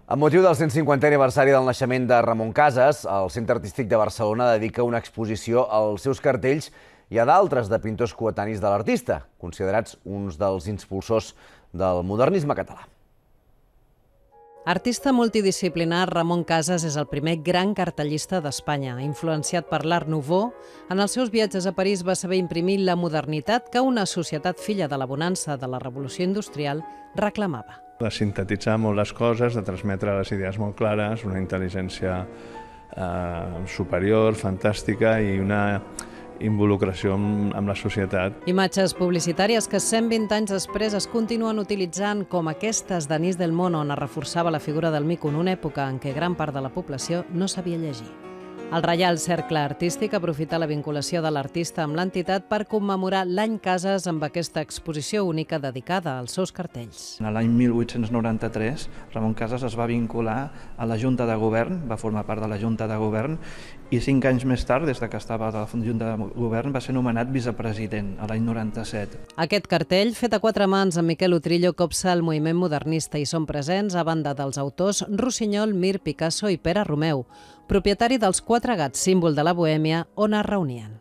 Amb motiu del 150è aniversari del naixement de Ramon Casas, el Centre Artístic de Barcelona dedica una exposició als seus cartells i a d'altres de pintors coetanis de l'artista, considerats uns dels impulsors del modernisme català. Artista multidisciplinar, Ramon Casas és el primer gran cartellista d'Espanya. Influenciat per l'Art Nouveau, en els seus viatges a París va saber imprimir la modernitat que una societat filla de la bonança de la revolució industrial reclamava. De sintetitzar molt les coses, de transmetre les idees molt clares, una intel·ligència superior, fantàstica i una involucració amb la societat. Imatges publicitàries que 120 anys després es continuen utilitzant, com aquestes d'Anís del Mono, on es reforçava la figura del mico en una època en què gran part de la població no sabia llegir. El Reial Cercle Artístic aprofita la vinculació de l'artista amb l'entitat per commemorar l'any Casas amb aquesta exposició única dedicada als seus cartells. L'any 1893, Ramon Casas es va vincular a la Junta de Govern, va formar part de la Junta de Govern, i 5 anys més tard, des que estava a la Junta de Govern, va ser nomenat vicepresident, a l'any 97. Aquest cartell, fet a 4 mans amb Miquel Utrillo, copsa el moviment modernista i són presents, a banda dels autors Rossinyol, Mir, Picasso i Pere Romeu, propietari dels 4 gats, símbol de la bohèmia, on es reunien.